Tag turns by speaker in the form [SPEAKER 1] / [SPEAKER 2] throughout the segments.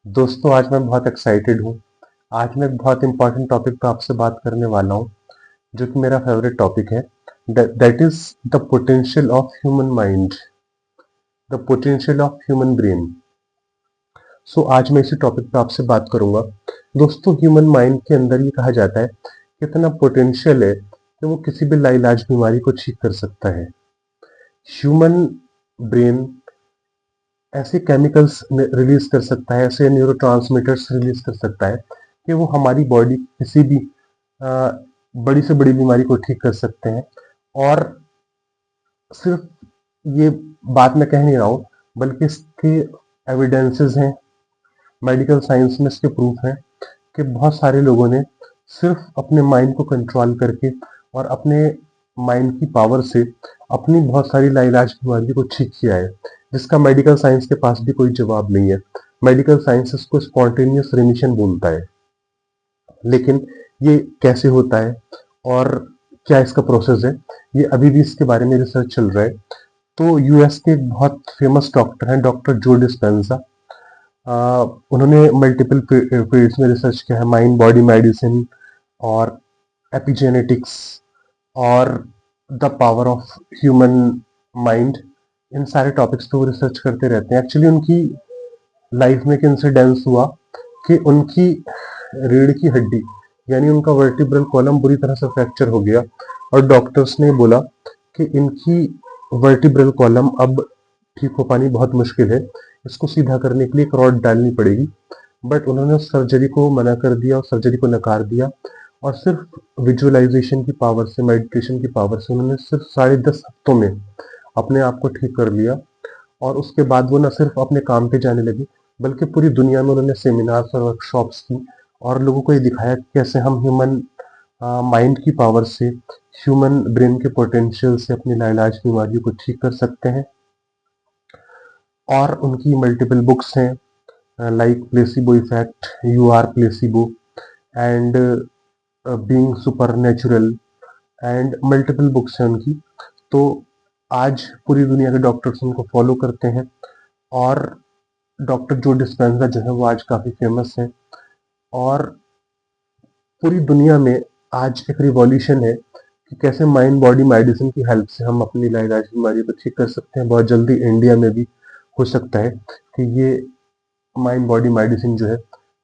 [SPEAKER 1] दोस्तों आज मैं बहुत एक्साइटेड हूँ। आज मैं एक बहुत इंपॉर्टेंट टॉपिक पे आपसे बात करने वाला हूँ, जो कि मेरा फेवरेट टॉपिक है। That is the potential of human mind, the potential of human brain. So आज मैं इसी टॉपिक पे आपसे बात करूंगा। दोस्तों, ह्यूमन माइंड के अंदर ये कहा जाता है कि इतना पोटेंशियल है कि वो किसी भी लाइलाज बीमारी को ठीक कर सकता है। ह्यूमन ब्रेन ऐसे केमिकल्स रिलीज कर सकता है, ऐसे न्यूरोट्रांसमीटर्स रिलीज कर सकता है कि वो हमारी बॉडी किसी भी बड़ी से बड़ी बीमारी को ठीक कर सकते हैं। और सिर्फ ये बात मैं कह नहीं रहा हूँ, बल्कि इसके एविडेंसेस हैं, मेडिकल साइंस में इसके प्रूफ हैं कि बहुत सारे लोगों ने सिर्फ अपने माइंड को कंट्रोल करके और अपने माइंड की पावर से अपनी बहुत सारी लाइलाज बीमारियों को ठीक किया है, जिसका मेडिकल साइंस के पास भी कोई जवाब नहीं है। मेडिकल साइंस इसको स्पॉन्टेनियस रिमिशन बोलता है, लेकिन ये कैसे होता है और क्या इसका प्रोसेस है, ये अभी भी इसके बारे में रिसर्च चल रहा है। तो यूएस के एक बहुत फेमस डॉक्टर हैं, डॉक्टर जो डिस्पेंजा। उन्होंने मल्टीपल फील्ड्स में रिसर्च किया है, माइंड बॉडी मेडिसिन और एपिजेनेटिक्स और the power of human mind. इन सारे टॉपिक्स पे वो रिसर्च करते रहते हैं। एक्चुअली उनकी लाइफ में एक इंसिडेंस हुआ कि उनकी रीढ़ की हड्डी यानी उनका वर्टिब्रल कॉलम बुरी तरह से फ्रैक्चर हो गया, और डॉक्टर्स ने बोला कि इनकी वर्टिब्रल कॉलम अब ठीक हो पानी बहुत मुश्किल है, इसको सीधा करने के लिए एक रॉड डालनी पड़ेगी। बट उन्होंने उस सर्जरी को मना कर दिया और सर्जरी को नकार दिया, और सिर्फ विजुअलाइजेशन की पावर से, मेडिटेशन की पावर से उन्होंने सिर्फ 10.5 हफ्तों में अपने आप को ठीक कर लिया। और उसके बाद वो न सिर्फ अपने काम पे जाने लगे, बल्कि पूरी दुनिया में उन्होंने सेमिनार्स और वर्कशॉप्स की और लोगों को ये दिखाया कि कैसे हम ह्यूमन माइंड की पावर से, ह्यूमन ब्रेन के पोटेंशियल से अपनी लाइलाज बीमारियों को ठीक कर सकते हैं। और उनकी मल्टीपल बुक्स हैं, like placebo effect, you are placebo and being super natural, and multiple books हैं उनकी। तो आज पूरी दुनिया के डॉक्टर्स उनको फॉलो करते हैं, और डॉक्टर जो डिस्पेंजा जो है वो आज काफी फेमस है। और पूरी दुनिया में आज एक रिवॉल्यूशन है कि कैसे माइंड बॉडी मेडिसिन की हेल्प से हम अपनी लाइलाज बीमारी को ठीक कर सकते हैं। बहुत जल्दी इंडिया में भी हो सकता है कि ये माइंड बॉडी मेडिसिन जो है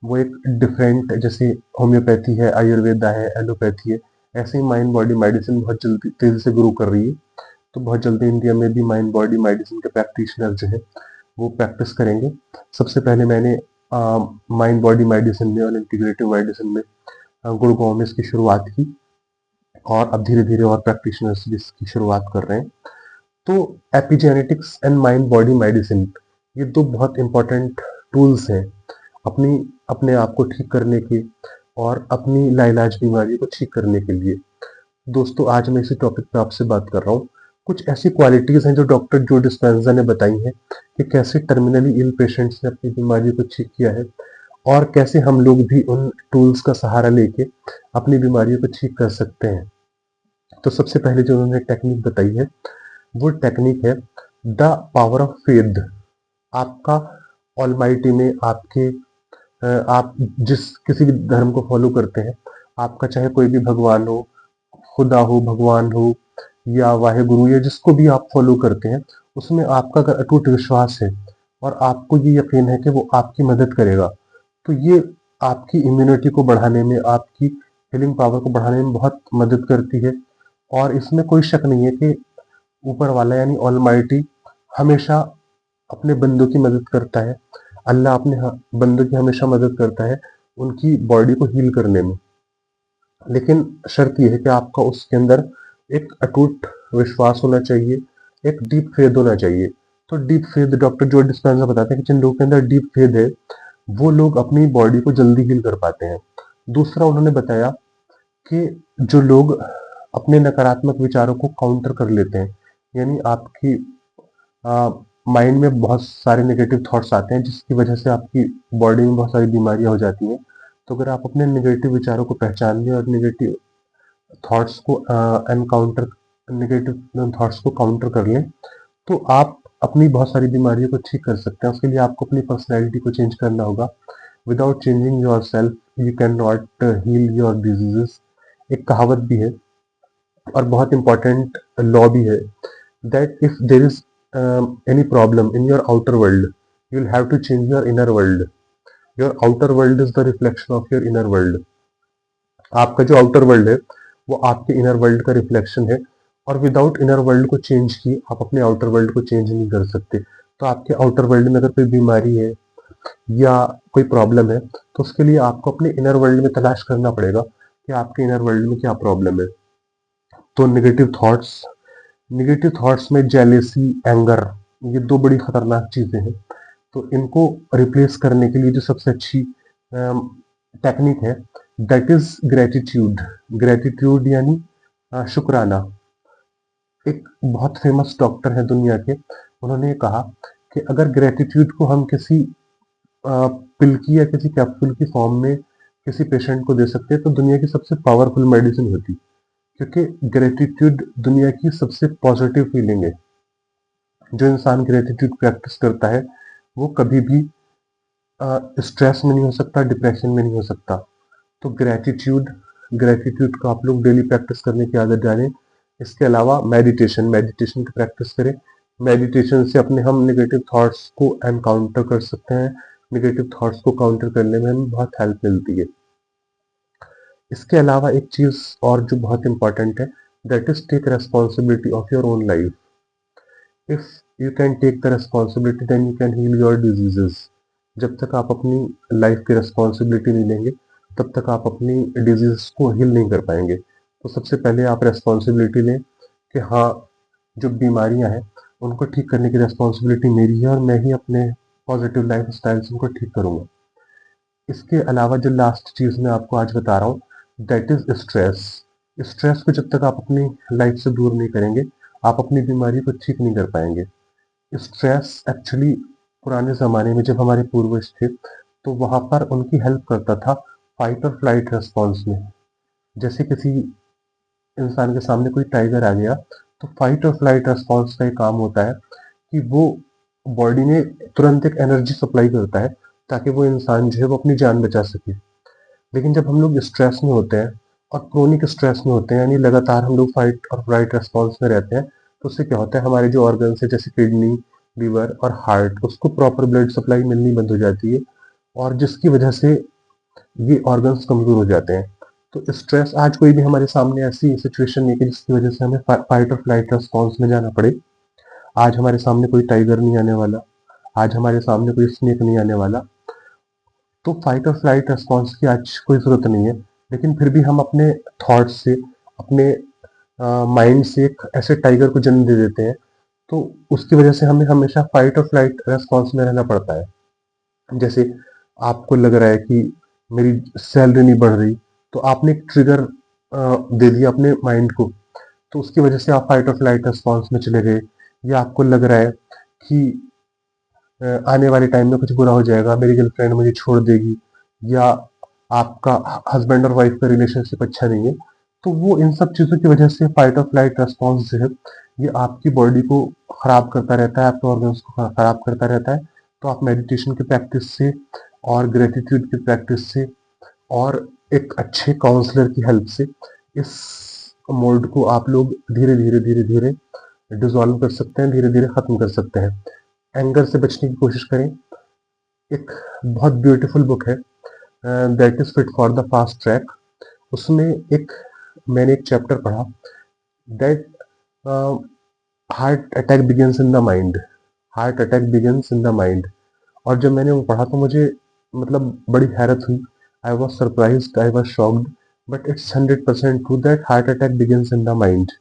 [SPEAKER 1] वो एक डिफरेंट, जैसे होम्योपैथी है, आयुर्वेदा है, एलोपैथी है, ऐसे ही माइंड बॉडी मेडिसिन बहुत जल्दी तेजी से ग्रो कर रही है। तो बहुत जल्दी इंडिया में भी माइंड बॉडी मेडिसिन के प्रैक्टिशनर जो है वो प्रैक्टिस करेंगे। सबसे पहले मैंने माइंड बॉडी मेडिसिन में और इंटीग्रेटिव मेडिसिन में गुड़गांव में इसकी शुरुआत की, और अब धीरे धीरे और प्रैक्टिशनर्स भी इसकी शुरुआत कर रहे हैं। तो epigenetics and mind body medicine, ये दो बहुत इंपॉर्टेंट टूल्स हैं अपनी अपने आप को ठीक करने के और अपनी लाइलाज बीमारी को ठीक करने के लिए। दोस्तों, आज मैं इसी टॉपिक पे आपसे बात कर रहा हूँ। कुछ ऐसी क्वालिटीज हैं जो डॉक्टर जो डिस्पेंजा ने बताई हैं कि कैसे टर्मिनली इल पेशेंट्स ने अपनी बीमारी को ठीक किया है, और कैसे हम लोग भी उन टूल्स का सहारा लेके अपनी बीमारियों को ठीक कर सकते हैं। तो सबसे पहले जो उन्होंने टेक्निक बताई है वो टेक्निक है द पावर ऑफ फेथ। आपका ऑलमाइटी में, आपके आप जिस किसी भी धर्म को फॉलो करते हैं, आपका चाहे कोई भी भगवान हो, खुदा हो, भगवान हो, या वाहे गुरु, या जिसको भी आप फॉलो करते हैं, उसमें आपका अगर अटूट विश्वास है और आपको ये यकीन है कि वो आपकी मदद करेगा, तो ये आपकी इम्यूनिटी को बढ़ाने में, आपकी हीलिंग पावर को बढ़ाने में बहुत मदद करती है। और इसमें कोई शक नहीं है कि ऊपर वाला यानी ऑलमाइटी हमेशा अपने बंदों की मदद करता है। अल्लाह अपने बंदों की हमेशा मदद करता है उनकी बॉडी को हील करने में। लेकिन शर्त यह है कि आपका उसके अंदर एक अटूट विश्वास होना चाहिए, एक डीप फेथ होना चाहिए। तो deep faith, doctor Joe Dispenza बताते हैं कि जिन लोगों के अंदर डीप फेथ है वो लोग अपनी बॉडी को जल्दी हील कर पाते हैं। दूसरा उन्होंने बताया कि जो लोग अपने नकारात्मक विचारों को काउंटर कर लेते हैं, यानी आपकी माइंड में बहुत सारे नेगेटिव थॉट्स आते हैं जिसकी वजह से आपकी बॉडी में बहुत सारी बीमारियां हो जाती हैं। तो अगर आप अपने नेगेटिव विचारों को पहचान लें और नेगेटिव थॉट्स को एनकाउंटर नेगेटिव थॉट्स को काउंटर कर लें, तो आप अपनी बहुत सारी बीमारियों को ठीक कर सकते हैं। उसके लिए आपको अपनी पर्सनैलिटी को चेंज करना होगा, without changing your self you can not heal your diseases. एक कहावत भी है और बहुत इंपॉर्टेंट लॉ भी है, that if there is any problem in your outer world you will have to change your inner world. Your outer world is the reflection of your inner world. आपका जो आउटर वर्ल्ड है वो आपके inner world का reflection है, और without inner world को change किए आप अपने आउटर वर्ल्ड को चेंज नहीं कर सकते। तो आपके आउटर वर्ल्ड में अगर कोई बीमारी है या कोई प्रॉब्लम है तो उसके लिए आपको अपने इनर वर्ल्ड में तलाश करना पड़ेगा कि आपके इनर वर्ल्ड में क्या प्रॉब्लम है। तो नेगेटिव थॉट्स में जेलेसी, एंगर, ये दो बड़ी खतरनाक चीजें हैं। तो इनको रिप्लेस करने के लिए जो सबसे अच्छी टेक्निक है दैट इज ग्रेटिट्यूड। ग्रेटिट्यूड यानी शुक्राना। एक बहुत फेमस डॉक्टर है दुनिया के, उन्होंने कहा कि अगर ग्रेटिट्यूड को हम किसी पिल की या किसी कैप्सूल की फॉर्म में किसी पेशेंट को दे सकते हैं तो दुनिया की सबसे पावरफुल मेडिसिन होती, क्योंकि ग्रेटिट्यूड दुनिया की सबसे पॉजिटिव फीलिंग है। जो इंसान ग्रेटिट्यूड प्रैक्टिस करता है वो कभी भी स्ट्रेस में नहीं हो सकता, डिप्रेशन में नहीं हो सकता। तो ग्रेटिट्यूड को आप लोग डेली प्रैक्टिस करने की आदत डालें। इसके अलावा मेडिटेशन की प्रैक्टिस करें। मेडिटेशन से अपने हम नेगेटिव थॉट्स को एनकाउंटर कर सकते हैं। नेगेटिव थॉट्स को काउंटर करने में हमें बहुत हेल्प मिलती है। इसके अलावा एक चीज और जो बहुत इंपॉर्टेंट है that is take responsibility of your own life. If you can take the responsibility then you can heal your diseases. जब तक आप अपनी लाइफ की रेस्पॉन्सिबिलिटी नहीं लेंगे तब तक आप अपनी डिजीज को हील नहीं कर पाएंगे। तो सबसे पहले आप रेस्पॉन्सिबिलिटी लें कि हाँ, जो बीमारियां हैं उनको ठीक करने की रेस्पॉन्सिबिलिटी मेरी है और मैं ही अपने पॉजिटिव लाइफ स्टाइल से उनको ठीक करूंगा। इसके अलावा जो लास्ट चीज मैं आपको आज बता रहा हूँ दैट इज स्ट्रेस। स्ट्रेस को जब तक आप अपनी लाइफ से दूर नहीं करेंगे आप अपनी बीमारी को ठीक नहीं कर पाएंगे। स्ट्रेस एक्चुअली पुराने ज़माने में जब हमारे पूर्वज थे तो वहाँ पर उनकी हेल्प करता था फाइट और फ्लाइट रेस्पॉन्स में। जैसे किसी इंसान के सामने कोई टाइगर आ गया तो फाइट और फ्लाइट रेस्पॉन्स का एक काम होता है कि वो बॉडी में तुरंत एक एनर्जी सप्लाई करता है ताकि वो इंसान जो है वो अपनी जान बचा सके। लेकिन जब हम लोग स्ट्रेस में होते हैं और क्रोनिक स्ट्रेस में होते हैं यानी लगातार हम लोग फाइट और फ्लाइट रेस्पॉन्स में रहते हैं तो उससे क्या होता है हमारे जो ऑर्गन्स है जैसे किडनी, लीवर और हार्ट उसको प्रॉपर ब्लड सप्लाई मिलनी बंद हो जाती है और जिसकी वजह से ये ऑर्गन्स कमजोर हो जाते हैं। तो स्ट्रेस आज कोई भी हमारे सामने ऐसी सिचुएशन नहीं है कि जिसकी वजह से हमें फाइट और फ्लाइट रेस्पॉन्स में जाना पड़े। आज हमारे सामने कोई टाइगर नहीं आने वाला, आज हमारे सामने कोई स्नेक नहीं आने वाला। तो फाइट और फ्लाइट रेस्पॉन्स की आज कोई ज़रूरत नहीं है। लेकिन फिर भी हम अपने थॉट्स से, अपने माइंड से एक ऐसे टाइगर को जन्म दे देते हैं तो उसकी वजह से हमें हमेशा फाइट और फ्लाइट रेस्पॉन्स में रहना पड़ता है। जैसे आपको लग रहा है कि मेरी सैलरी नहीं बढ़ रही तो आपने एक ट्रिगर दे दिया अपने माइंड को, तो उसकी वजह से आप फाइट और फ्लाइट रेस्पॉन्स में चले गए। या आपको लग रहा है कि आने वाले टाइम में कुछ बुरा हो जाएगा, मेरी गर्लफ्रेंड मुझे छोड़ देगी, या आपका हस्बैंड और वाइफ का रिलेशनशिप अच्छा नहीं है, तो वो इन सब चीज़ों की वजह से फाइट और फ्लाइट रेस्पॉन्स जो है ये आपकी बॉडी को खराब करता रहता है, आपके ऑर्गन्स को खराब करता रहता है। तो आप मेडिटेशन की प्रैक्टिस से और ग्रेटिट्यूड की प्रैक्टिस से और एक अच्छे काउंसलर की हेल्प से इस मोल्ड को आप लोग धीरे धीरे डिजॉल्व कर सकते हैं, धीरे धीरे खत्म कर सकते हैं। एंगर से बचने की कोशिश करें। एक बहुत ब्यूटीफुल बुक है that is fit for the fast track. उसमें मैंने एक चैप्टर पढ़ा that heart attack begins in the mind. Heart attack begins in the mind. और जब मैंने वो पढ़ा तो मुझे मतलब बड़ी हैरत हुई। I was surprised, I was shocked, but it's 100% true that heart attack begins in the mind.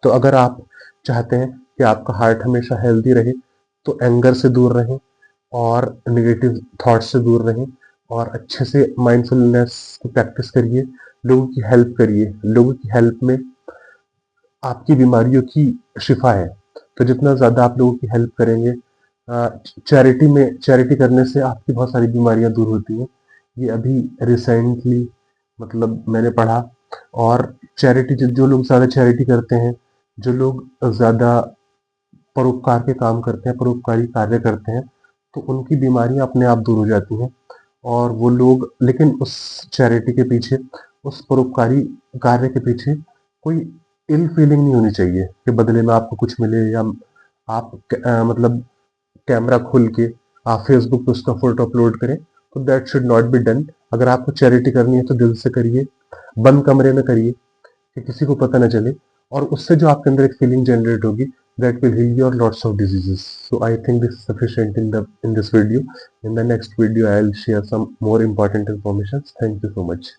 [SPEAKER 1] तो अगर आप चाहते हैं कि आपका हार्ट हमेशा हेल्दी रहे तो एंगर से दूर रहें और नेगेटिव थॉट्स से दूर रहें और अच्छे से माइंडफुलनेस की प्रैक्टिस करिए, लोगों की हेल्प करिए। लोगों की हेल्प में आपकी बीमारियों की शिफा है। तो जितना ज़्यादा आप लोगों की हेल्प करेंगे, चैरिटी करने से आपकी बहुत सारी बीमारियां दूर होती हैं। ये अभी रिसेंटली मतलब मैंने पढ़ा। और चैरिटी, जो लोग ज़्यादा चैरिटी करते हैं, जो लोग ज़्यादा परोपकार के काम करते हैं, परोपकारी कार्य करते हैं, तो उनकी बीमारियां अपने आप दूर हो जाती हैं। और वो लोग, लेकिन उस चैरिटी के पीछे, उस परोपकारी कार्य के पीछे कोई इल फीलिंग नहीं होनी चाहिए कि बदले में आपको कुछ मिले, या आप मतलब कैमरा खोल के आप फेसबुक पे उसका फोटो अपलोड करें। तो that should not be done. अगर आपको चैरिटी करनी है तो दिल से करिए, बंद कमरे में करिए कि किसी को पता ना चले, और उससे जो आपके अंदर एक फीलिंग जनरेट होगी, that will heal your lots of diseases. So I think this is sufficient in this video. In the next video I'll share some more important information. Thank you so much.